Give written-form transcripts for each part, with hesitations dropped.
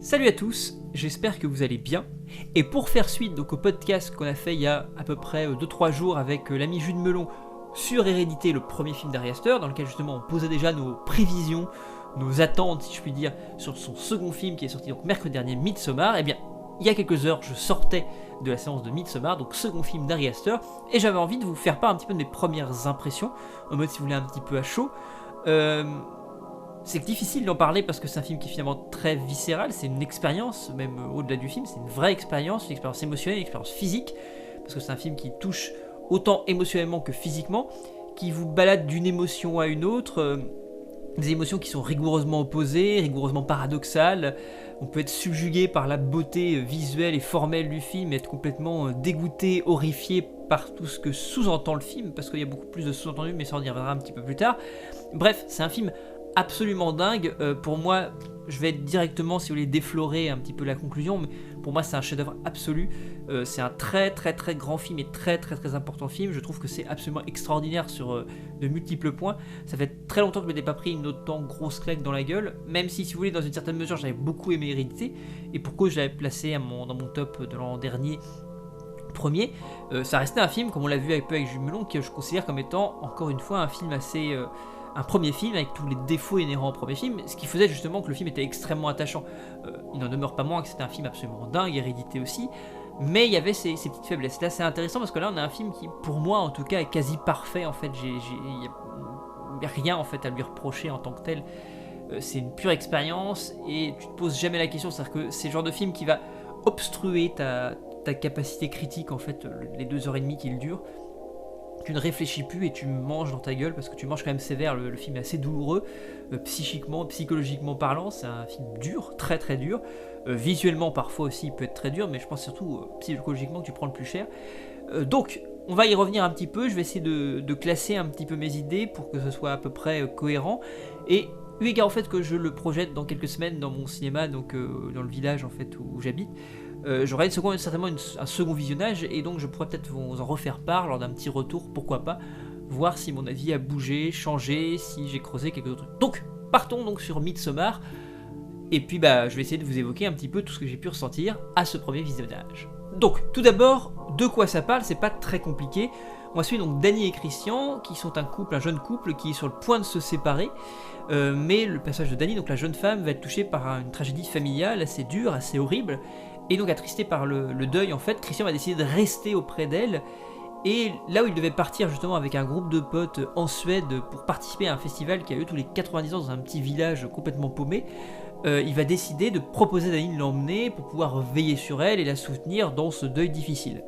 Salut à tous, j'espère que vous allez bien. Et pour faire suite donc, au podcast qu'on a fait il y a à peu près 2-3 jours avec l'ami Jules Melon sur Hérédité, le premier film d'Ari Aster, dans lequel justement on posait déjà nos prévisions, nos attentes si je puis dire, sur son second film qui est sorti donc mercredi dernier, Midsommar. Et bien, il y a quelques heures, je sortais de la séance de Midsommar, donc second film d'Ari Aster, et j'avais envie de vous faire part un petit peu de mes premières impressions, en mode si vous voulez un petit peu à chaud. C'est difficile d'en parler parce que c'est un film qui est finalement très viscéral, c'est une expérience, même au-delà du film, c'est une vraie expérience, une expérience émotionnelle, une expérience physique, parce que c'est un film qui touche autant émotionnellement que physiquement, qui vous balade d'une émotion à une autre, des émotions qui sont rigoureusement opposées, rigoureusement paradoxales. On peut être subjugué par la beauté visuelle et formelle du film, être complètement dégoûté, horrifié par tout ce que sous-entend le film, parce qu'il y a beaucoup plus de sous-entendus, mais ça on y reviendra un petit peu plus tard. Bref, c'est un film absolument dingue. Pour moi, je vais directement, si vous voulez, déflorer un petit peu la conclusion, mais pour moi c'est un chef-d'œuvre absolu. C'est un très très très grand film et très très très important film. Je trouve que c'est absolument extraordinaire sur de multiples points. Ça fait très longtemps que je m'étais pas pris une autant grosse claque dans la gueule, même si vous voulez, dans une certaine mesure, j'avais beaucoup aimé Hérédité, et pourquoi je l'avais placé dans mon top de l'an dernier premier. Ça restait un film, comme on l'a vu un peu avec Jules Melon, que je considère comme étant, encore une fois, un film assez... un premier film avec tous les défauts inhérents au premier film, ce qui faisait justement que le film était extrêmement attachant. Il n'en demeure pas moins que c'était un film absolument dingue, Hérédité aussi, mais il y avait ces petites faiblesses. Là c'est intéressant parce que là on a un film qui, pour moi en tout cas, est quasi parfait en fait. Il n'y a rien en fait à lui reprocher en tant que tel. C'est une pure expérience et tu te poses jamais la question, c'est-à-dire que c'est le genre de film qui va obstruer ta capacité critique en fait, les 2h30 qu'il dure. Tu ne réfléchis plus et tu manges dans ta gueule parce que tu manges quand même sévère. Le film est assez douloureux, psychiquement, psychologiquement parlant. C'est un film dur, très très dur. Visuellement parfois aussi il peut être très dur, mais je pense surtout psychologiquement que tu prends le plus cher. Donc on va y revenir un petit peu. Je vais essayer de classer un petit peu mes idées pour que ce soit à peu près cohérent. Et eu égard au fait que je le projette dans quelques semaines dans mon cinéma, donc dans le village en fait où j'habite, j'aurai certainement un second visionnage, et donc je pourrais peut-être vous en refaire part lors d'un petit retour, pourquoi pas, voir si mon avis a bougé, changé, si j'ai creusé quelques autres trucs. Donc partons donc sur Midsommar, et puis je vais essayer de vous évoquer un petit peu tout ce que j'ai pu ressentir à ce premier visionnage. Donc tout d'abord, de quoi ça parle, c'est pas très compliqué. On suit donc Danny et Christian, qui sont un jeune couple qui est sur le point de se séparer, mais le personnage de Danny, donc la jeune femme, va être touchée par une tragédie familiale assez dure, assez horrible, et donc attristé par le deuil en fait, Christian va décider de rester auprès d'elle, et là où il devait partir justement avec un groupe de potes en Suède pour participer à un festival qui a lieu tous les 90 ans dans un petit village complètement paumé, il va décider de proposer à Danny de l'emmener pour pouvoir veiller sur elle et la soutenir dans ce deuil difficile.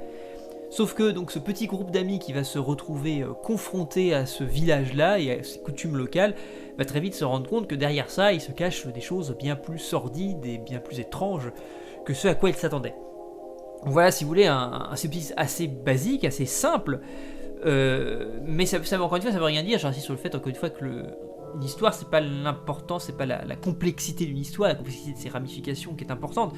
Sauf que donc ce petit groupe d'amis qui va se retrouver confronté à ce village-là et à ses coutumes locales va très vite se rendre compte que derrière ça, il se cache des choses bien plus sordides et bien plus étranges que ce à quoi il s'attendait. Donc voilà, si vous voulez, un synopsis assez basique, assez simple, mais ça encore une fois, ça veut rien dire. J'insiste sur le fait encore une fois que une histoire, c'est pas l'important, c'est pas la complexité d'une histoire, la complexité de ses ramifications qui est importante.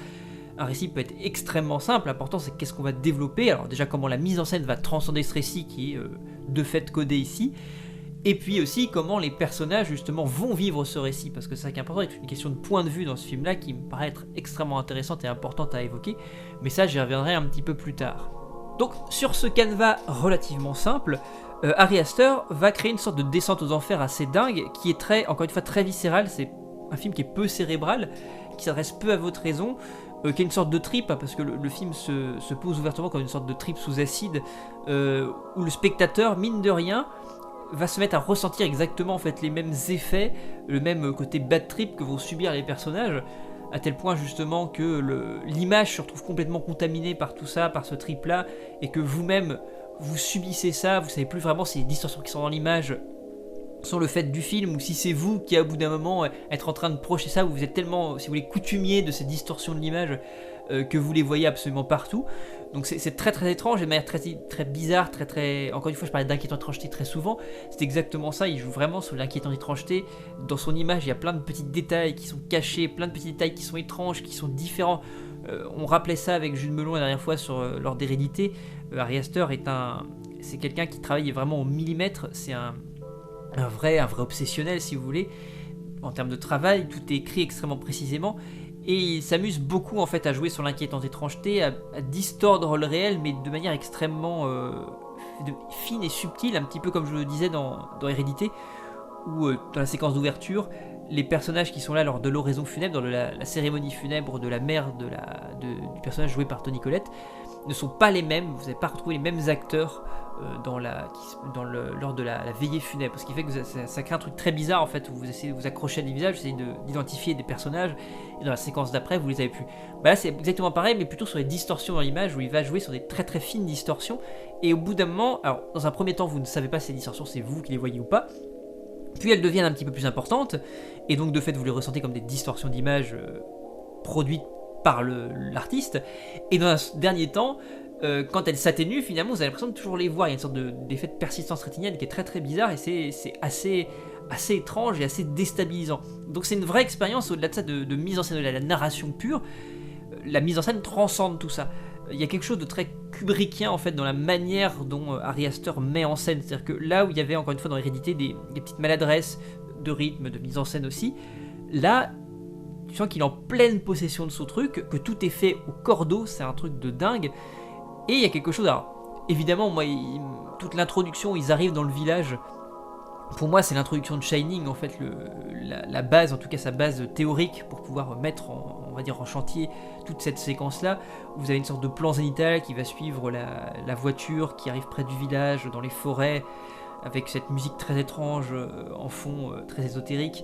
Un récit peut être extrêmement simple, l'important c'est qu'est-ce qu'on va développer, alors déjà comment la mise en scène va transcender ce récit qui est de fait codé ici, et puis aussi comment les personnages justement vont vivre ce récit, parce que c'est ça qui est important, c'est une question de point de vue dans ce film-là qui me paraît être extrêmement intéressante et importante à évoquer, mais ça j'y reviendrai un petit peu plus tard. Donc sur ce canevas relativement simple, Ari Aster va créer une sorte de descente aux enfers assez dingue, qui est très, encore une fois très viscérale, c'est un film qui est peu cérébral, qui s'adresse peu à votre raison, qui est une sorte de trip, parce que le film se pose ouvertement comme une sorte de trip sous acide, où le spectateur, mine de rien, va se mettre à ressentir exactement en fait les mêmes effets, le même côté bad trip que vont subir les personnages, à tel point justement que l'image se retrouve complètement contaminée par tout ça, par ce trip là, et que vous-même vous subissez ça, vous savez plus vraiment si les distorsions qui sont dans l'image sont le fait du film, ou si c'est vous qui à bout d'un moment être en train de projeter ça, où vous êtes tellement, si vous voulez, coutumier de ces distorsions de l'image que vous les voyez absolument partout. Donc c'est très très étrange, et de manière très, très bizarre, très... Encore une fois, je parlais d'inquiétante étrangeté très souvent, c'est exactement ça, il joue vraiment sur l'inquiétante étrangeté. Dans son image, il y a plein de petits détails qui sont cachés, plein de petits détails qui sont étranges, qui sont différents. On rappelait ça avec Jules Melon la dernière fois lors d'Hérédité. Ari Aster c'est quelqu'un qui travaille vraiment au millimètre, c'est un vrai obsessionnel si vous voulez, en termes de travail, tout est écrit extrêmement précisément, Et il s'amuse beaucoup en fait à jouer sur l'inquiétante étrangeté, à distordre le réel, mais de manière extrêmement fine et subtile, un petit peu comme je le disais dans Hérédité, où dans la séquence d'ouverture, les personnages qui sont là lors de l'oraison funèbre, dans la cérémonie funèbre de la mère du personnage joué par Toni Collette, ne sont pas les mêmes. Vous n'avez pas retrouvé les mêmes acteurs lors de la veillée funèbre, ce qui fait que ça crée un truc très bizarre en fait, où vous essayez de vous accrocher à des visages, vous essayez d'identifier des personnages, et dans la séquence d'après vous les avez plus. Là c'est exactement pareil, mais plutôt sur les distorsions dans l'image, où il va jouer sur des très très fines distorsions, et au bout d'un moment, alors dans un premier temps vous ne savez pas si ces distorsions c'est vous qui les voyez ou pas, puis elles deviennent un petit peu plus importantes, et donc de fait vous les ressentez comme des distorsions d'image produites par l'artiste, et dans un dernier temps, quand elles s'atténuent, finalement vous avez l'impression de toujours les voir. Il y a une sorte d'effet de persistance rétinienne qui est très très bizarre, et c'est assez étrange et assez déstabilisant. Donc c'est une vraie expérience au-delà de ça, de mise en scène, de la narration pure. La mise en scène transcende tout ça. Il y a quelque chose de très kubrickien en fait dans la manière dont Ari Aster met en scène. C'est-à-dire que là où il y avait encore une fois dans Hérédité des petites maladresses de rythme, de mise en scène aussi, là tu sens qu'il est en pleine possession de son truc, que tout est fait au cordeau, c'est un truc de dingue. Et il y a quelque chose, alors évidemment moi toute l'introduction, ils arrivent dans le village, pour moi c'est l'introduction de Shining en fait, la base, en tout cas sa base théorique pour pouvoir mettre on va dire en chantier toute cette séquence là. Vous avez une sorte de plan zénithal qui va suivre la voiture qui arrive près du village, dans les forêts, avec cette musique très étrange en fond, très ésotérique.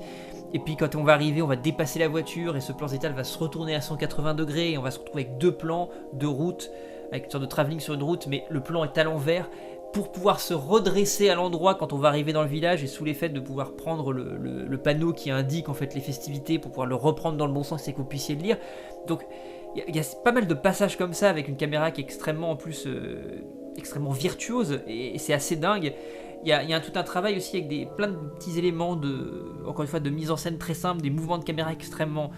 Et puis quand on va arriver, on va dépasser la voiture, et ce plan zénithal va se retourner à 180 degrés, et on va se retrouver avec deux plans de route, avec une sorte de travelling sur une route, mais le plan est à l'envers, pour pouvoir se redresser à l'endroit quand on va arriver dans le village, et sous l'effet de pouvoir prendre le panneau qui indique en fait les festivités, pour pouvoir le reprendre dans le bon sens et que vous puissiez le lire. Donc il y a pas mal de passages comme ça, avec une caméra qui est extrêmement en plus extrêmement virtuose, et c'est assez dingue. Il y a tout un travail aussi avec plein de petits éléments encore une fois, de mise en scène très simple, des mouvements de caméra extrêmement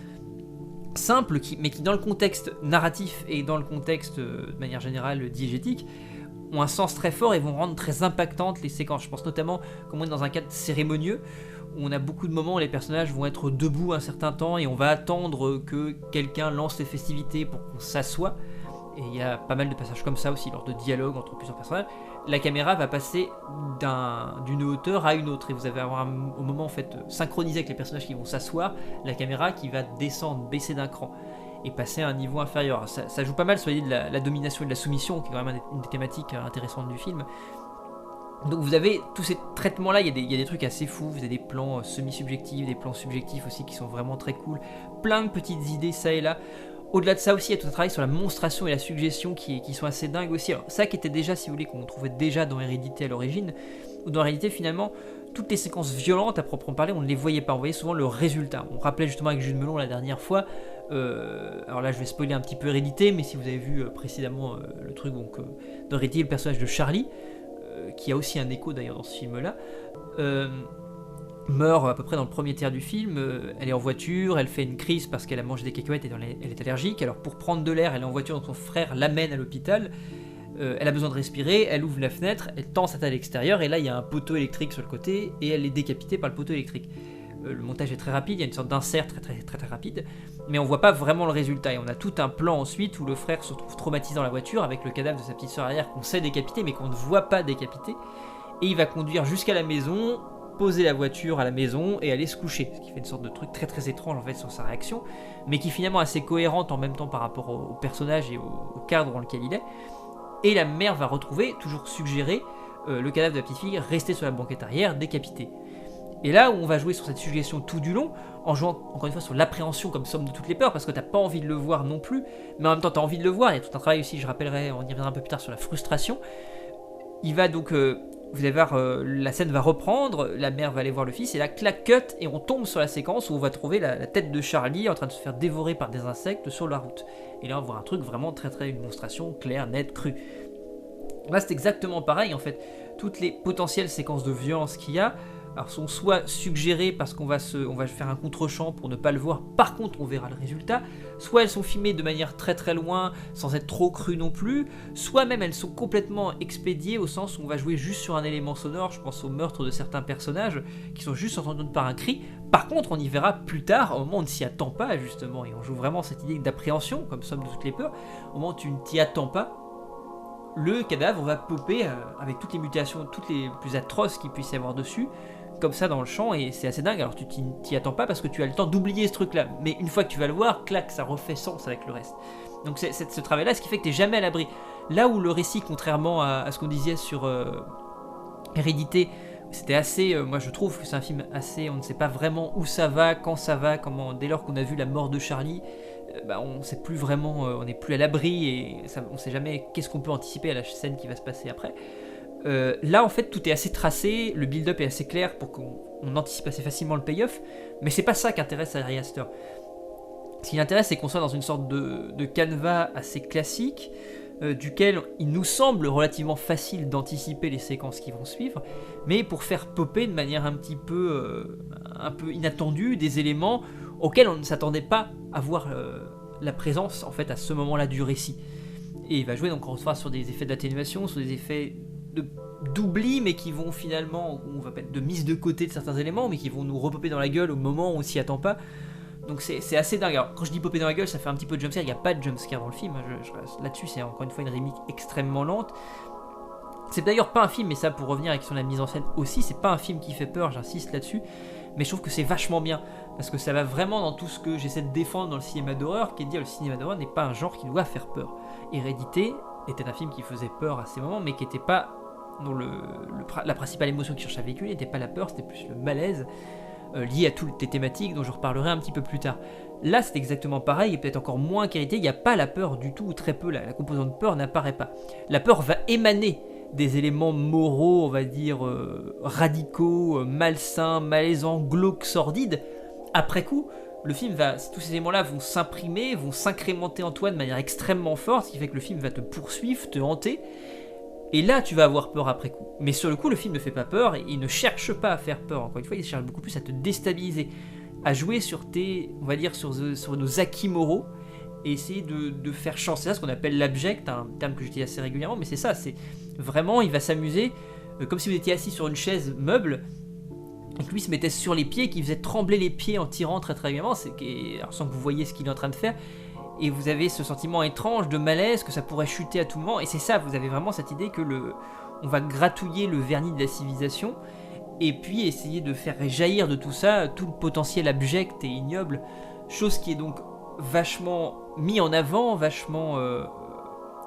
simples, mais qui dans le contexte narratif et dans le contexte de manière générale diégétique ont un sens très fort et vont rendre très impactantes les séquences. Je pense notamment comme on est dans un cadre cérémonieux, où on a beaucoup de moments où les personnages vont être debout un certain temps et on va attendre que quelqu'un lance les festivités pour qu'on s'assoie. Et il y a pas mal de passages comme ça aussi lors de dialogues entre plusieurs personnages. La caméra va passer d'une hauteur à une autre, et vous allez avoir au moment en fait synchronisé avec les personnages qui vont s'asseoir, la caméra qui va descendre, baisser d'un cran et passer à un niveau inférieur. Ça joue pas mal sur l'idée de la domination et de la soumission, qui est quand même une des thématiques intéressantes du film. Donc vous avez tous ces traitements là, il y a des trucs assez fous, vous avez des plans semi-subjectifs, des plans subjectifs aussi qui sont vraiment très cool, plein de petites idées ça et là. Au-delà de ça aussi, il y a tout un travail sur la monstration et la suggestion qui sont assez dingues aussi. Alors ça qui était déjà, si vous voulez, qu'on trouvait déjà dans Hérédité à l'origine, ou dans Hérédité finalement, toutes les séquences violentes à proprement parler, on ne les voyait pas, on voyait souvent le résultat. On rappelait justement avec Jules Melon la dernière fois, alors là je vais spoiler un petit peu Hérédité, mais si vous avez vu précédemment le truc, donc dans Hérédité, le personnage de Charlie, qui a aussi un écho d'ailleurs dans ce film-là, meurt à peu près dans le premier tiers du film. Elle est en voiture, elle fait une crise parce qu'elle a mangé des cacahuètes et elle est allergique. Alors pour prendre de l'air, elle est en voiture, donc son frère l'amène à l'hôpital. Elle a besoin de respirer, elle ouvre la fenêtre, elle tend sa tête à l'extérieur, et là il y a un poteau électrique sur le côté, et elle est décapitée par le poteau électrique. Le montage est très rapide, il y a une sorte d'insert très rapide, mais on voit pas vraiment le résultat, et on a tout un plan ensuite où le frère se retrouve traumatisé dans la voiture avec le cadavre de sa petite sœur arrière qu'on sait décapiter mais qu'on ne voit pas décapiter, et il va conduire jusqu'à la maison, poser la voiture à la maison et aller se coucher, ce qui fait une sorte de truc très étrange en fait sur sa réaction, mais qui est finalement assez cohérente en même temps par rapport au personnage et au cadre dans lequel il est. Et la mère va retrouver, toujours suggérer, le cadavre de la petite fille resté sur la banquette arrière, décapité. Et là où on va jouer sur cette suggestion tout du long, en jouant encore une fois sur l'appréhension comme somme de toutes les peurs, parce que t'as pas envie de le voir non plus, mais en même temps t'as envie de le voir. Il y a tout un travail aussi, je rappellerai, on y reviendra un peu plus tard, sur la frustration. Il va donc, vous allez voir, la scène va reprendre, la mère va aller voir le fils, et là clac cut, et on tombe sur la séquence où on va trouver la tête de Charlie en train de se faire dévorer par des insectes sur la route. Et là on va voir un truc vraiment une démonstration claire, nette, crue. Là c'est exactement pareil en fait, toutes les potentielles séquences de violence qu'il y a alors sont soit suggérées parce qu'on va faire un contre-champ pour ne pas le voir, par contre on verra le résultat, soit elles sont filmées de manière très très loin, sans être trop crues non plus, soit même elles sont complètement expédiées au sens où on va jouer juste sur un élément sonore, je pense au meurtre de certains personnages qui sont juste entendus par un cri. Par contre, on y verra plus tard, au moment où on ne s'y attend pas justement, et on joue vraiment cette idée d'appréhension, comme somme de toutes les peurs, au moment où tu ne t'y attends pas, le cadavre va popper avec toutes les mutations, toutes les plus atroces qu'il puisse y avoir dessus, comme ça dans le champ, et c'est assez dingue. Alors tu t'y attends pas parce que tu as le temps d'oublier ce truc là, mais une fois que tu vas le voir, clac, ça refait sens avec le reste. Donc c'est ce travail là, ce qui fait que tu n'es jamais à l'abri. Là où le récit, contrairement à ce qu'on disait sur Hérédité, c'était assez, moi je trouve que c'est un film assez, on ne sait pas vraiment où ça va, quand ça va, comment, dès lors qu'on a vu la mort de Charlie, on sait plus vraiment, on n'est plus à l'abri et ça, on sait jamais qu'est-ce qu'on peut anticiper à la scène qui va se passer après. Là en fait tout est assez tracé, le build-up est assez clair pour qu'on anticipe assez facilement le payoff, mais c'est pas ça qui intéresse Ari Aster. Ce qui l'intéresse, c'est qu'on soit dans une sorte de canevas assez classique, duquel il nous semble relativement facile d'anticiper les séquences qui vont suivre, mais pour faire popper de manière un peu inattendue des éléments auxquels on ne s'attendait pas à voir la présence en fait à ce moment-là du récit. Et il va jouer donc on se sur des effets d'atténuation, sur des effets d'oubli, mais qui vont finalement, on va pas de mise de côté de certains éléments, mais qui vont nous repopper dans la gueule au moment où on s'y attend pas. Donc c'est assez dingue. Alors quand je dis popper dans la gueule, ça fait un petit peu de jumpscare, il n'y a pas de jumpscare dans le film, là-dessus c'est encore une fois une remake extrêmement lente. C'est d'ailleurs pas un film, mais ça pour revenir avec son la mise en scène aussi, c'est pas un film qui fait peur, j'insiste là-dessus, mais je trouve que c'est vachement bien, parce que ça va vraiment dans tout ce que j'essaie de défendre dans le cinéma d'horreur, qui est de dire le cinéma d'horreur n'est pas un genre qui doit faire peur. Hérédité était un film qui faisait peur à ces moments, mais qui n'était pas, dont la principale émotion qu'il cherche à véhiculer n'était pas la peur, c'était plus le malaise, lié à toutes les thématiques dont je reparlerai un petit peu plus tard. Là c'est exactement pareil, et peut-être encore moins qu'Hérédité, il n'y a pas la peur du tout, ou très peu, la composante peur n'apparaît pas. La peur va émaner des éléments moraux, on va dire radicaux, malsains, malaisants, glauques, sordides. Après coup, le film tous ces éléments-là vont s'imprimer, vont s'incrémenter en toi de manière extrêmement forte, ce qui fait que le film va te poursuivre, te hanter, et là tu vas avoir peur après coup. Mais sur le coup, le film ne fait pas peur, et il ne cherche pas à faire peur, encore une fois, il cherche beaucoup plus à te déstabiliser, à jouer sur on va dire sur nos acquis moraux, et essayer de faire chance. C'est ça ce qu'on appelle l'abject, un terme que j'utilise assez régulièrement, mais c'est ça, c'est vraiment, il va s'amuser, comme si vous étiez assis sur une chaise meuble, et que lui se mettait sur les pieds, qui faisait trembler les pieds en tirant très très régulièrement, alors sans que vous voyez ce qu'il est en train de faire, et vous avez ce sentiment étrange de malaise, que ça pourrait chuter à tout moment, et c'est ça, vous avez vraiment cette idée que on va gratouiller le vernis de la civilisation, et puis essayer de faire jaillir de tout ça tout le potentiel abject et ignoble, chose qui est donc vachement mis en avant, vachement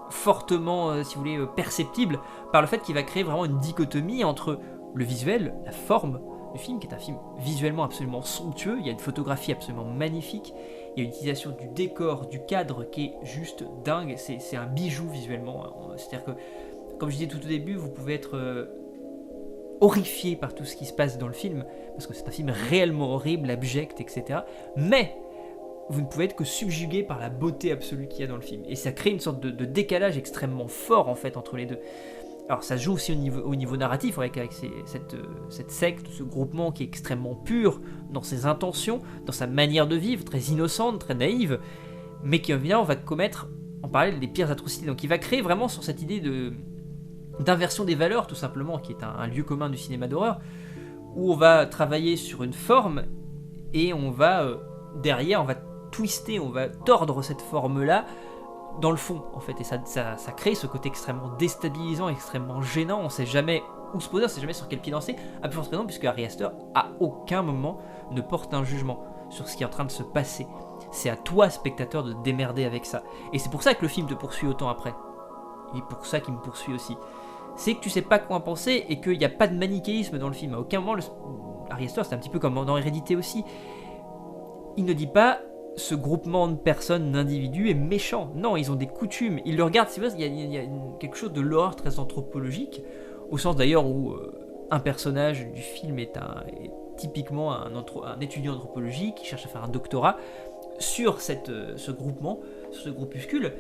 fortement, si vous voulez, perceptible par le fait qu'il va créer vraiment une dichotomie entre le visuel, la forme du film, qui est un film visuellement absolument somptueux, il y a une photographie absolument magnifique, il y a une utilisation du décor, du cadre qui est juste dingue, c'est un bijou visuellement, c'est-à-dire que, comme je disais tout au début, vous pouvez être horrifié par tout ce qui se passe dans le film, parce que c'est un film réellement horrible, abject, etc. Mais vous ne pouvez être que subjugué par la beauté absolue qu'il y a dans le film. Et ça crée une sorte de décalage extrêmement fort en fait entre les deux. Alors ça se joue aussi au niveau narratif, avec cette secte, ce groupement qui est extrêmement pur dans ses intentions, dans sa manière de vivre, très innocente, très naïve, mais qui évidemment va commettre en parallèle des pires atrocités. Donc il va créer vraiment sur cette idée d'inversion des valeurs tout simplement, qui est un lieu commun du cinéma d'horreur, où on va travailler sur une forme et on va derrière, on va twister, on va tordre cette forme-là dans le fond, en fait, et ça crée ce côté extrêmement déstabilisant, extrêmement gênant, on sait jamais où se poser, on sait jamais sur quel pied danser, à plus forte raison, puisque Ari Aster, à aucun moment, ne porte un jugement sur ce qui est en train de se passer. C'est à toi, spectateur, de te démerder avec ça. Et c'est pour ça que le film te poursuit autant après. Et pour ça qu'il me poursuit aussi. C'est que tu sais pas quoi en penser, et qu'il n'y a pas de manichéisme dans le film. À aucun moment, Ari Aster, c'est un petit peu comme dans Hérédité aussi. Il ne dit pas ce groupement de personnes, d'individus est méchant. Non, ils ont des coutumes. Ils le regardent, c'est vrai, il y a quelque chose de l'horreur très anthropologique, au sens d'ailleurs où un personnage du film est typiquement un étudiant anthropologique qui cherche à faire un doctorat sur ce groupement, sur ce groupuscule,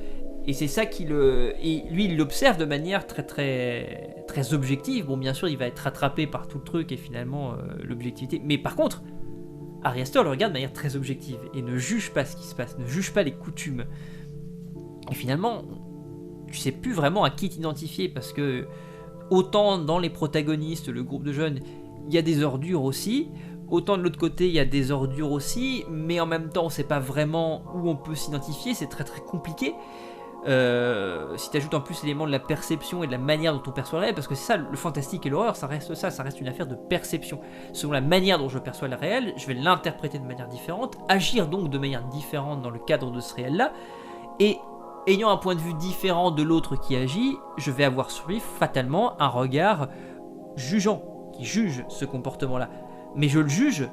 Et c'est ça qui le... Et lui, il l'observe de manière très très très objective. Bon, bien sûr, il va être rattrapé par tout le truc et finalement l'objectivité. Mais par contre, Ari Aster le regarde de manière très objective et ne juge pas ce qui se passe, ne juge pas les coutumes. Et finalement, tu sais plus vraiment à qui t'identifier parce que autant dans les protagonistes, le groupe de jeunes, il y a des ordures aussi. Autant de l'autre côté, il y a des ordures aussi, mais en même temps, on sait pas vraiment où on peut s'identifier. C'est très très compliqué. Si tu ajoutes en plus l'élément de la perception et de la manière dont on perçoit le réel, parce que c'est ça, le fantastique et l'horreur, ça reste une affaire de perception. Selon la manière dont je perçois le réel, je vais l'interpréter de manière différente, agir donc de manière différente dans le cadre de ce réel-là, et ayant un point de vue différent de l'autre qui agit, je vais avoir sur lui fatalement un regard jugeant, qui juge ce comportement-là. Mais je le juge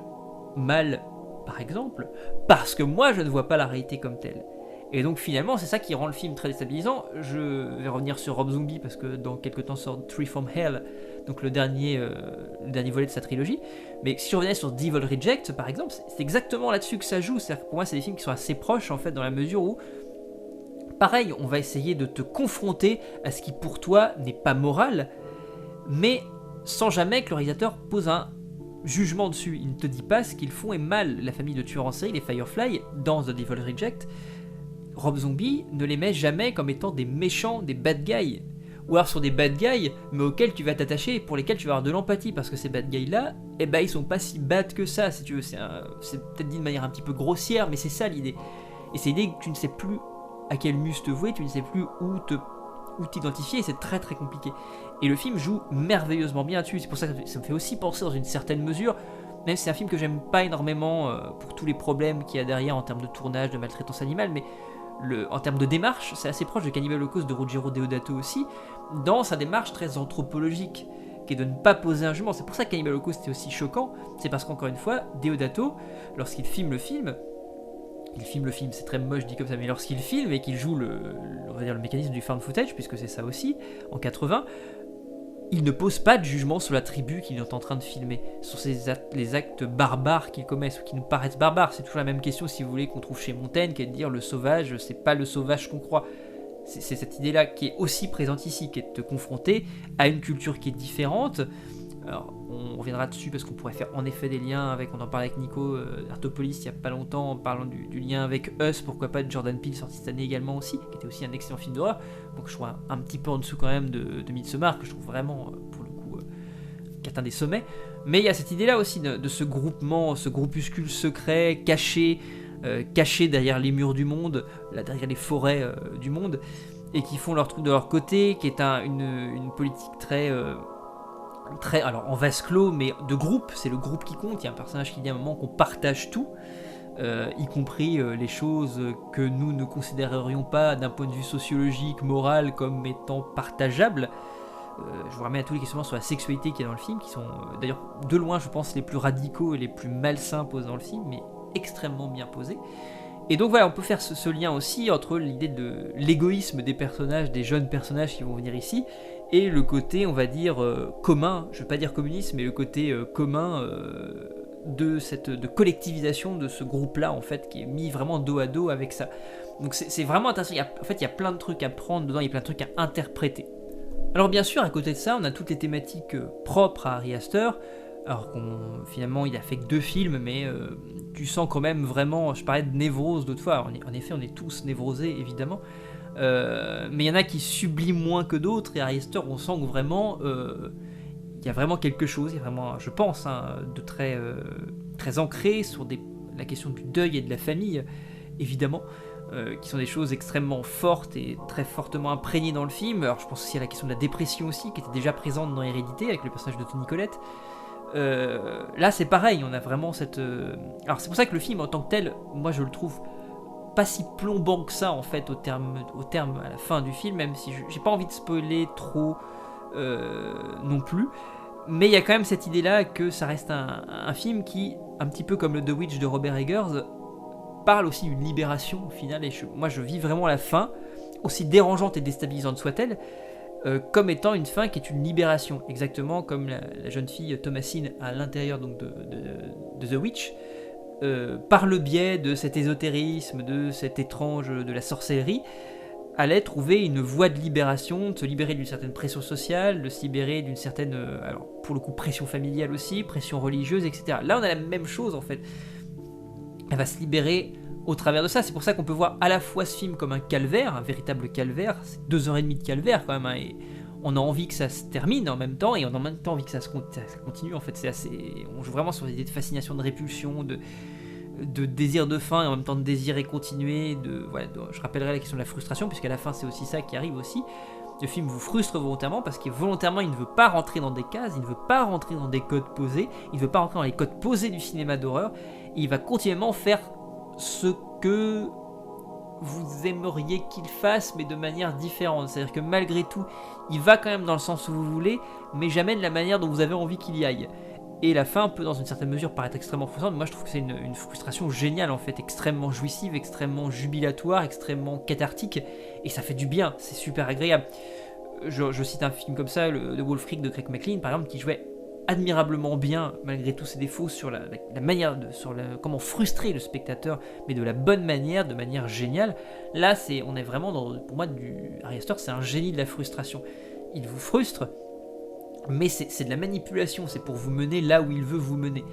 mal, par exemple, parce que moi je ne vois pas la réalité comme telle. Et donc finalement, c'est ça qui rend le film très déstabilisant. Je vais revenir sur Rob Zombie parce que dans quelques temps sort Tree from Hell, donc le dernier volet de sa trilogie. Mais si je revenais sur Devil Reject, par exemple, c'est exactement là-dessus que ça joue. C'est-à-dire que pour moi, c'est des films qui sont assez proches en fait, dans la mesure où, pareil, on va essayer de te confronter à ce qui pour toi n'est pas moral, mais sans jamais que le réalisateur pose un jugement dessus. Il ne te dit pas ce qu'ils font est mal. La famille de tueurs en série, les Firefly, dans The Devil Reject, Rob Zombie ne les met jamais comme étant des méchants, des bad guys. Ou alors sur des bad guys, mais auxquels tu vas t'attacher et pour lesquels tu vas avoir de l'empathie, parce que ces bad guys-là, eh ben, ils sont pas si bad que ça, si tu veux. C'est peut-être dit de manière un petit peu grossière, mais c'est ça l'idée. Et c'est l'idée que tu ne sais plus à quel muse te vouer, tu ne sais plus où t'identifier, et c'est très très compliqué. Et le film joue merveilleusement bien dessus, c'est pour ça que ça me fait aussi penser dans une certaine mesure, même si c'est un film que j'aime pas énormément pour tous les problèmes qu'il y a derrière en termes de tournage, de maltraitance animale, mais en termes de démarche, c'est assez proche de Cannibal Holocaust de Ruggero Deodato aussi, dans sa démarche très anthropologique, qui est de ne pas poser un jugement. C'est pour ça que Cannibal Holocaust est aussi choquant, c'est parce qu'encore une fois, Deodato, lorsqu'il filme le film, c'est très moche dit comme ça, mais lorsqu'il filme et qu'il joue on va dire le mécanisme du found footage, puisque c'est ça aussi, en 80, il ne pose pas de jugement sur la tribu qu'il est en train de filmer, sur les actes barbares qu'il commet, ou qui nous paraissent barbares. C'est toujours la même question, si vous voulez, qu'on trouve chez Montaigne, qui est de dire le sauvage, c'est pas le sauvage qu'on croit. C'est cette idée-là qui est aussi présente ici, qui est de te confronter à une culture qui est différente. Alors, on reviendra dessus parce qu'on pourrait faire en effet des liens avec, on en parlait avec Nico Artopolis il y a pas longtemps en parlant du lien avec Us, pourquoi pas de Jordan Peele sorti cette année également aussi, qui était aussi un excellent film d'horreur, donc je trouve un petit peu en dessous quand même de Midsommar, que je trouve vraiment pour le coup qui atteint des sommets. Mais il y a cette idée là aussi de ce groupement, ce groupuscule secret caché derrière les murs du monde, là derrière les forêts du monde, et qui font leur truc de leur côté, qui est une politique très alors en vase clos, mais de groupe. C'est le groupe qui compte. Il y a un personnage qui dit à un moment qu'on partage tout, y compris les choses que nous ne considérerions pas d'un point de vue sociologique, moral, comme étant partageables. Je vous ramène à tous les questionnements sur la sexualité qu'il y a dans le film, qui sont d'ailleurs de loin, je pense, les plus radicaux et les plus malsains posés dans le film, mais extrêmement bien posés. Et donc voilà, on peut faire ce lien aussi entre l'idée de l'égoïsme des personnages, des jeunes personnages qui vont venir ici, et le côté, on va dire, commun, je ne veux pas dire communiste, mais le côté commun de collectivisation de ce groupe-là, en fait, qui est mis vraiment dos à dos avec ça. Donc c'est vraiment intéressant. En fait, il y a plein de trucs à prendre dedans, il y a plein de trucs à interpréter. Alors bien sûr, à côté de ça, on a toutes les thématiques propres à Ari Aster. Alors finalement, il a fait que 2 films, mais tu sens quand même vraiment, je parlais de névrose d'autres fois, en effet, on est tous névrosés, évidemment. Mais il y en a qui subliment moins que d'autres, et Ari Aster, on sent que vraiment il y a vraiment quelque chose, il y a vraiment, je pense, de très ancré sur la question du deuil et de la famille, évidemment, qui sont des choses extrêmement fortes et très fortement imprégnées dans le film. Alors je pense aussi à la question de la dépression aussi, qui était déjà présente dans Hérédité avec le personnage de Toni Collette. Là c'est pareil, on a vraiment cette... Alors c'est pour ça que le film en tant que tel, moi je le trouve pas si plombant que ça en fait au terme à la fin du film, même si j'ai pas envie de spoiler trop non plus, mais il y a quand même cette idée là que ça reste un film qui, un petit peu comme le The Witch de Robert Eggers, parle aussi d'une libération au final, et moi je vis vraiment la fin, aussi dérangeante et déstabilisante soit-elle, comme étant une fin qui est une libération, exactement comme la jeune fille Thomasine à l'intérieur donc de The Witch, par le biais de cet ésotérisme, de cet étrange, de la sorcellerie, allait trouver une voie de libération, de se libérer d'une certaine pression sociale, de se libérer d'une certaine, alors pour le coup, pression familiale aussi, pression religieuse, etc. Là, on a la même chose en fait. Elle va se libérer au travers de ça. C'est pour ça qu'on peut voir à la fois ce film comme un calvaire, un véritable calvaire. C'est 2h30 de calvaire quand même, hein, et on a envie que ça se termine en même temps, et on a en même temps envie que ça continue. En fait, c'est assez. On joue vraiment sur des idées de fascination, de répulsion, de désir de fin et en même temps de désirer continuer. Je rappellerai la question de la frustration, puisqu'à la fin, c'est aussi ça qui arrive aussi. Le film vous frustre volontairement parce que volontairement il ne veut pas rentrer dans des cases, il ne veut pas rentrer dans des codes posés, il ne veut pas rentrer dans les codes posés du cinéma d'horreur, et il va continuellement faire ce que vous aimeriez qu'il fasse, mais de manière différente. C'est-à-dire que malgré tout, il va quand même dans le sens où vous voulez, mais jamais de la manière dont vous avez envie qu'il y aille. Et la fin peut dans une certaine mesure paraître extrêmement frustrante, mais moi je trouve que c'est une frustration géniale en fait, extrêmement jouissive, extrêmement jubilatoire, extrêmement cathartique, et ça fait du bien, c'est super agréable. Je cite un film comme ça, The Wolf Creek de Craig McLean par exemple, qui jouait admirablement bien, malgré tous ses défauts, sur la manière, comment frustrer le spectateur, mais de la bonne manière, de manière géniale. Là, on est vraiment pour moi, Ari Aster, c'est un génie de la frustration. Il vous frustre, mais c'est de la manipulation, c'est pour vous mener là où il veut vous mener.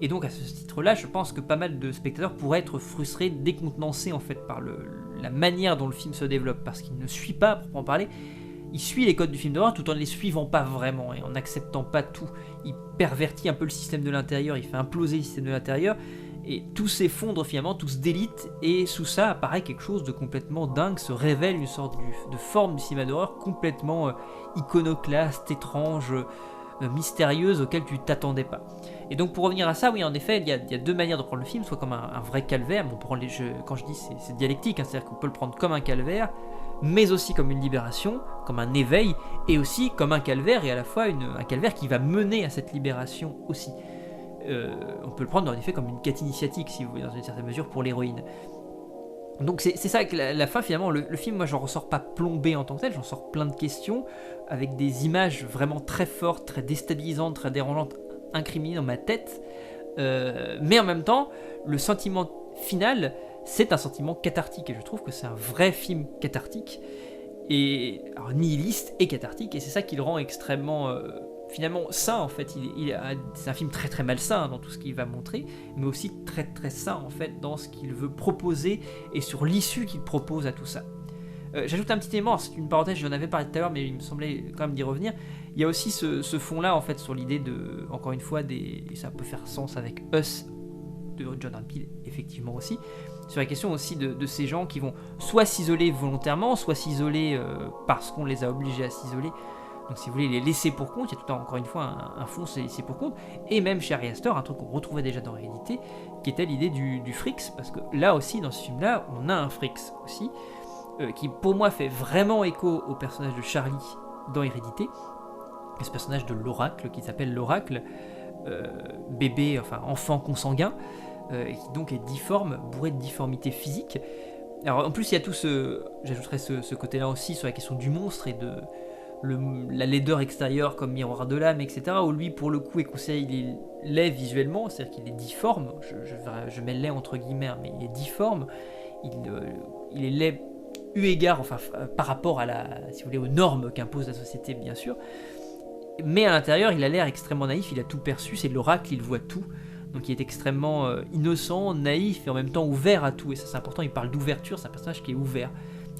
Et donc à ce titre-là, je pense que pas mal de spectateurs pourraient être frustrés, décontenancés en fait par la manière dont le film se développe, parce qu'il ne suit pas, à proprement parler, il suit les codes du film d'horreur tout en ne les suivant pas vraiment et en n'acceptant pas tout. Il pervertit un peu le système de l'intérieur, il fait imploser le système de l'intérieur, et tout s'effondre finalement, tout se délite, et sous ça apparaît quelque chose de complètement dingue, se révèle une sorte de forme du cinéma d'horreur complètement iconoclaste, étrange, mystérieuse, auquel tu t'attendais pas. Et donc pour revenir à ça, oui en effet, il y a deux manières de prendre le film, soit comme un vrai calvaire, bon, quand je dis c'est dialectique, hein, c'est-à-dire qu'on peut le prendre comme un calvaire, mais aussi comme une libération, comme un éveil, et aussi comme un calvaire, et à la fois un calvaire qui va mener à cette libération aussi. On peut le prendre en effet comme une quête initiatique, si vous voulez, dans une certaine mesure, pour l'héroïne. Donc c'est ça que la fin, finalement, le film, moi j'en ressors pas plombé en tant que tel, j'en sors plein de questions, avec des images vraiment très fortes, très déstabilisantes, très dérangeantes, incriminées dans ma tête, mais en même temps, le sentiment final, c'est un sentiment cathartique, et je trouve que c'est un vrai film cathartique, et alors, nihiliste et cathartique, et c'est ça qui le rend extrêmement finalement sain en fait. C'est un film très très malsain dans tout ce qu'il va montrer, mais aussi très très sain en fait dans ce qu'il veut proposer et sur l'issue qu'il propose à tout ça. J'ajoute un petit élément, c'est une parenthèse, j'en avais parlé tout à l'heure, mais il me semblait quand même d'y revenir. Il y a aussi ce fond-là en fait sur l'idée de, encore une fois, et ça peut faire sens avec Us de Jordan Peele effectivement aussi, sur la question aussi de ces gens qui vont soit s'isoler volontairement, soit s'isoler parce qu'on les a obligés à s'isoler. Donc si vous voulez les laisser pour compte, il y a tout encore une fois un fond, c'est laisser pour compte. Et même chez Ari Aster, un truc qu'on retrouvait déjà dans Hérédité, qui était l'idée du frics, parce que là aussi, dans ce film-là, on a un frics aussi, qui pour moi fait vraiment écho au personnage de Charlie dans Hérédité, ce personnage de l'oracle, qui s'appelle l'oracle, bébé, enfin enfant consanguin, et qui donc est difforme, bourré de difformités physiques. Alors en plus il y a tout j'ajouterais ce côté-là aussi sur la question du monstre et de la laideur extérieure comme miroir de l'âme, etc. Où lui pour le coup est considéré, il est laid visuellement, c'est-à-dire qu'il est difforme, je mets laid entre guillemets, mais il est difforme, il est laid eu égard, enfin par rapport à si vous voulez, aux normes qu'impose la société bien sûr, mais à l'intérieur il a l'air extrêmement naïf, il a tout perçu, c'est l'oracle, il voit tout. Donc il est extrêmement innocent, naïf et en même temps ouvert à tout. Et ça c'est important, il parle d'ouverture, c'est un personnage qui est ouvert.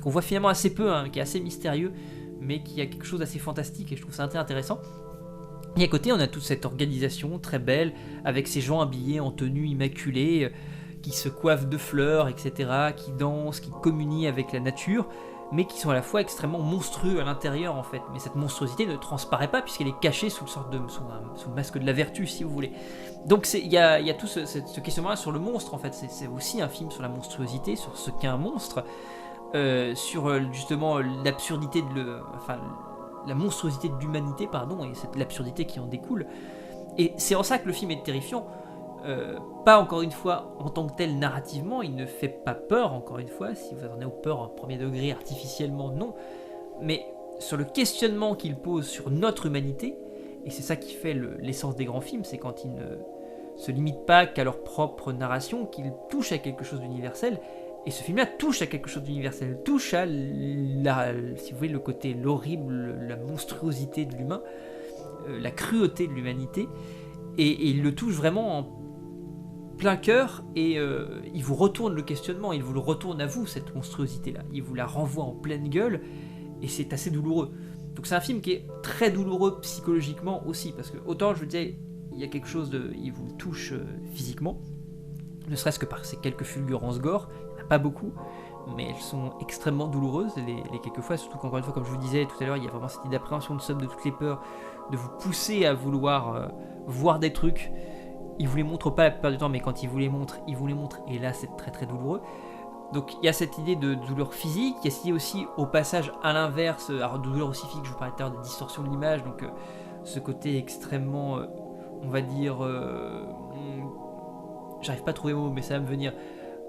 Qu'on voit finalement assez peu, hein, qui est assez mystérieux, mais qui a quelque chose d'assez fantastique et je trouve ça très intéressant. Et à côté on a toute cette organisation très belle, avec ces gens habillés en tenue immaculée, qui se coiffent de fleurs, etc., qui dansent, qui communient avec la nature, mais qui sont à la fois extrêmement monstrueux à l'intérieur en fait. Mais cette monstruosité ne transparaît pas puisqu'elle est cachée sous le masque de la vertu, si vous voulez. Donc il y a tout ce questionnement-là sur le monstre en fait. C'est aussi un film sur la monstruosité, sur ce qu'est un monstre, sur justement l'absurdité la monstruosité de l'humanité, pardon, et l'absurdité qui en découle. Et c'est en ça que le film est terrifiant. Pas encore une fois en tant que tel narrativement, il ne fait pas peur encore une fois, si vous attendez aux peurs en premier degré artificiellement, non, mais sur le questionnement qu'il pose sur notre humanité, et c'est ça qui fait l'essence des grands films, c'est quand ils ne se limitent pas qu'à leur propre narration, qu'ils touchent à quelque chose d'universel, Et ce film-là touche à quelque chose d'universel, touche à, si vous voulez, le côté, l'horrible, la monstruosité de l'humain, la cruauté de l'humanité, et il le touche vraiment en plein cœur, et il vous retourne le questionnement, il vous le retourne à vous, cette monstruosité-là, il vous la renvoie en pleine gueule, et c'est assez douloureux. Donc c'est un film qui est très douloureux psychologiquement aussi, parce que autant je vous disais, il y a quelque chose de... il vous touche physiquement, ne serait-ce que par ces quelques fulgurances gore, il n'y en a pas beaucoup, mais elles sont extrêmement douloureuses, les quelques fois, surtout qu'encore une fois, comme je vous disais tout à l'heure, il y a vraiment cette idée d'appréhension de somme de toutes les peurs, de vous pousser à vouloir voir des trucs. Il vous les montre pas la plupart du temps, mais quand il vous les montre, et là c'est très très douloureux. Donc il y a cette idée de douleur physique, il y a cette idée aussi au passage à l'inverse, alors de douleur aussi physique, je vous parlais tout à l'heure de distorsion de l'image, donc ce côté extrêmement, on va dire, j'arrive pas à trouver le mot, mais ça va me venir,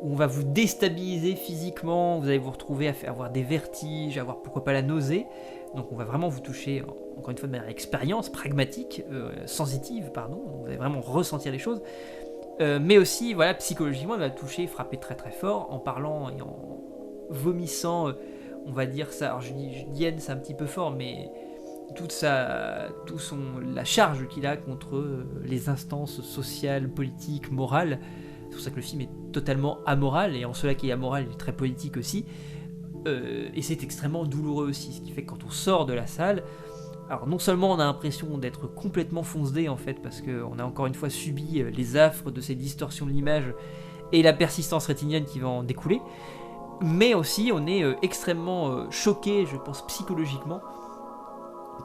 où on va vous déstabiliser physiquement, vous allez vous retrouver à avoir des vertiges, à avoir pourquoi pas la nausée, donc on va vraiment vous toucher, encore une fois de manière expérience, pragmatique, sensitive, pardon, vous allez vraiment ressentir les choses, mais aussi, voilà, psychologiquement, il va toucher, frapper très très fort, en parlant et en vomissant, on va dire ça, alors je dis haine, c'est un petit peu fort, mais la charge qu'il a contre les instances sociales, politiques, morales. C'est pour ça que le film est totalement amoral, et en cela qui est amoral, il est très politique aussi. Et c'est extrêmement douloureux aussi, ce qui fait que quand on sort de la salle, alors non seulement on a l'impression d'être complètement foncedé en fait, parce qu'on a encore une fois subi les affres de ces distorsions de l'image et la persistance rétinienne qui va en découler, mais aussi on est extrêmement choqué, je pense psychologiquement,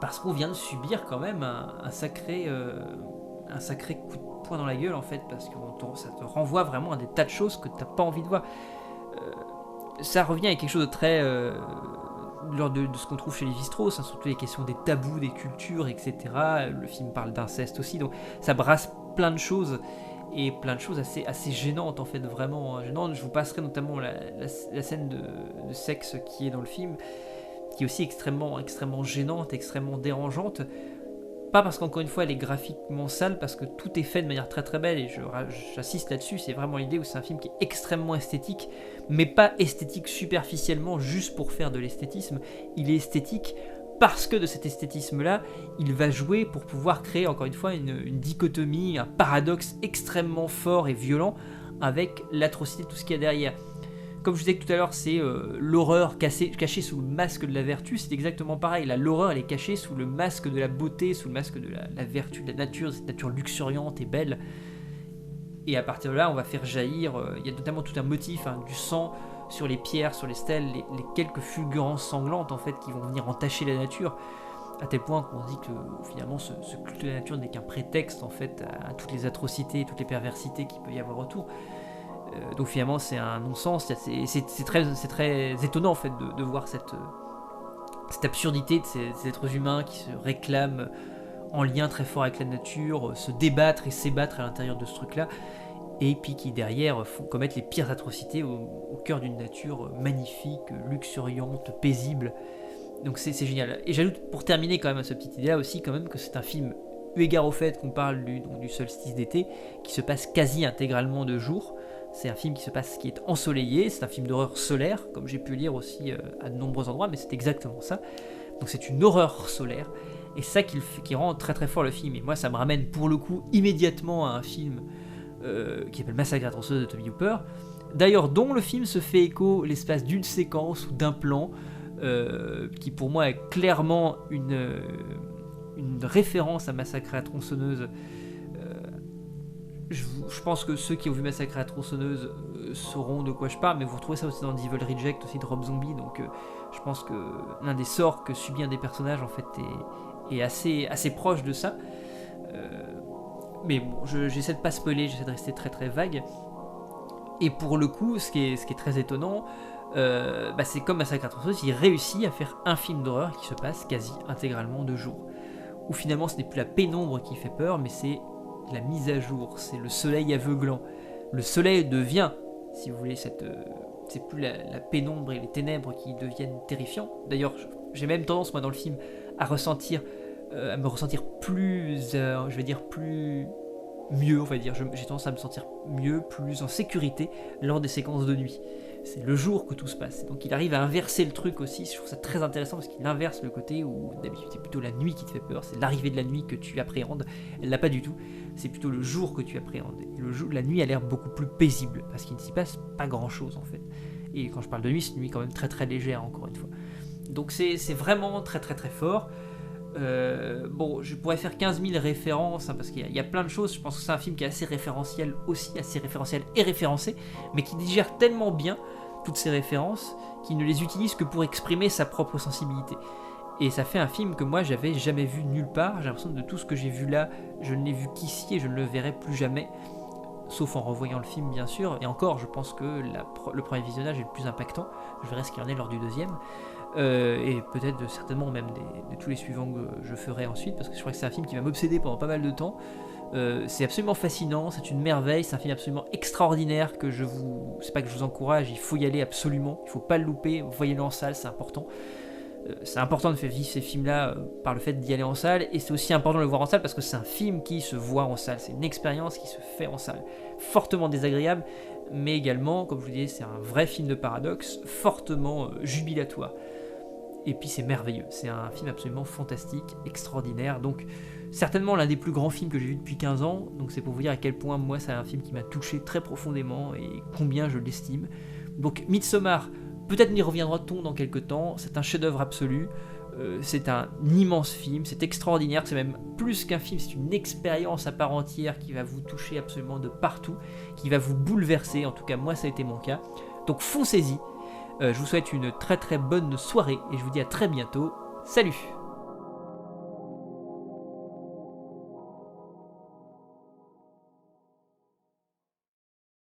parce qu'on vient de subir quand même un sacré coup de poing dans la gueule en fait, parce que ça te renvoie vraiment à des tas de choses que t'as pas envie de voir. Ça revient à quelque chose de très de ce qu'on trouve chez Lévi-Strauss, hein, surtout les questions des tabous, des cultures, etc. Le film parle d'inceste aussi, donc ça brasse plein de choses, et plein de choses assez gênantes en fait, vraiment gênantes. Je vous passerai notamment la scène de sexe qui est dans le film, qui est aussi extrêmement gênante, extrêmement dérangeante. Pas parce qu'encore une fois elle est graphiquement sale, parce que tout est fait de manière très très belle, et j'insiste là-dessus, c'est vraiment l'idée où c'est un film qui est extrêmement esthétique, mais pas esthétique superficiellement juste pour faire de l'esthétisme. Il est esthétique parce que de cet esthétisme-là, il va jouer pour pouvoir créer encore une fois une dichotomie, un paradoxe extrêmement fort et violent avec l'atrocité de tout ce qu'il y a derrière. Comme je vous disais tout à l'heure, c'est l'horreur cachée sous le masque de la vertu, c'est exactement pareil. Là, l'horreur, elle est cachée sous le masque de la beauté, sous le masque de la vertu, de la nature, cette nature luxuriante et belle. Et à partir de là, on va faire jaillir, il y a notamment tout un motif, hein, du sang sur les pierres, sur les stèles, les quelques fulgurances sanglantes en fait, qui vont venir entacher la nature, à tel point qu'on se dit que finalement ce culte de la nature n'est qu'un prétexte en fait à toutes les atrocités, toutes les perversités qu'il peut y avoir autour. Donc finalement c'est un non-sens, c'est très étonnant en fait de voir cette absurdité de ces êtres humains qui se réclament en lien très fort avec la nature, se débattre et s'ébattre à l'intérieur de ce truc-là, et puis qui derrière font commettre les pires atrocités au cœur d'une nature magnifique, luxuriante, paisible. Donc c'est génial. Et j'ajoute pour terminer quand même à ce petit idée-là aussi quand même que c'est un film, eu égard au fait qu'on parle du solstice d'été, qui se passe quasi intégralement de jour. C'est un film qui est ensoleillé, c'est un film d'horreur solaire, comme j'ai pu lire aussi à de nombreux endroits, mais c'est exactement ça. Donc c'est une horreur solaire, et c'est ça qui rend très très fort le film. Et moi ça me ramène pour le coup immédiatement à un film qui s'appelle Massacre à la tronçonneuse de Toby Hooper, d'ailleurs dont le film se fait écho l'espace d'une séquence ou d'un plan, qui pour moi est clairement une référence à Massacre à la tronçonneuse. Je pense que ceux qui ont vu Massacre à la tronçonneuse sauront de quoi je parle, mais vous retrouvez ça aussi dans Devil Reject aussi de Rob Zombie, donc je pense que l'un des sorts que subit un des personnages en fait est assez proche de ça. Mais bon, j'essaie de pas spoiler, j'essaie de rester très très vague. Et pour le coup, ce qui est très étonnant, c'est comme Massacre à la tronçonneuse, il réussit à faire un film d'horreur qui se passe quasi intégralement de jour. Où finalement ce n'est plus la pénombre qui fait peur, mais c'est la mise à jour, c'est le soleil aveuglant. Le soleil devient, si vous voulez, c'est plus la pénombre et les ténèbres qui deviennent terrifiants. D'ailleurs, j'ai même tendance, moi, dans le film, à me ressentir plus, je vais dire, plus mieux, on va dire. J'ai tendance à me sentir mieux, plus en sécurité lors des séquences de nuit. c'est le jour que tout se passe. Donc il arrive à inverser le truc aussi, je trouve ça très intéressant parce qu'il inverse le côté où d'habitude c'est plutôt la nuit qui te fait peur, c'est l'arrivée de la nuit que tu appréhendes, elle l'a pas du tout, c'est plutôt le jour que tu appréhendes. Et la nuit a l'air beaucoup plus paisible parce qu'il ne s'y passe pas grand chose en fait. Et quand je parle de nuit, c'est une nuit quand même très très légère encore une fois. Donc c'est vraiment très très très fort. Bon, je pourrais faire 15 000 références parce qu'il y a plein de choses. Je pense que c'est un film qui est assez référentiel aussi, assez référentiel et référencé, mais qui digère tellement bien toutes ces références qu'il ne les utilise que pour exprimer sa propre sensibilité. Et ça fait un film que moi j'avais jamais vu nulle part. J'ai l'impression que de tout ce que j'ai vu là, je ne l'ai vu qu'ici et je ne le verrai plus jamais, sauf en revoyant le film bien sûr. Et encore, je pense que le premier visionnage est le plus impactant. Je verrai ce qu'il y en est lors du deuxième. Et peut-être certainement même de tous les suivants que je ferai ensuite, parce que je crois que c'est un film qui va m'obséder pendant pas mal de temps. C'est absolument fascinant, c'est une merveille, c'est un film absolument extraordinaire c'est pas que je vous encourage, il faut y aller absolument, il faut pas le louper, voyez-le en salle, c'est important. C'est important de faire vivre ces films-là par le fait d'y aller en salle, et c'est aussi important de le voir en salle parce que c'est un film qui se voit en salle, c'est une expérience qui se fait en salle, fortement désagréable, mais également, comme je vous disais, c'est un vrai film de paradoxe, fortement jubilatoire. Et puis c'est merveilleux, c'est un film absolument fantastique, extraordinaire, donc certainement l'un des plus grands films que j'ai vu depuis 15 ans, donc c'est pour vous dire à quel point moi c'est un film qui m'a touché très profondément et combien je l'estime. Donc Midsommar, peut-être n'y reviendra-t-on dans quelques temps, c'est un chef-d'œuvre absolu, c'est un immense film, c'est extraordinaire, c'est même plus qu'un film, c'est une expérience à part entière qui va vous toucher absolument de partout, qui va vous bouleverser, en tout cas moi ça a été mon cas, donc foncez-y. Je vous souhaite une très très bonne soirée et je vous dis à très bientôt. Salut!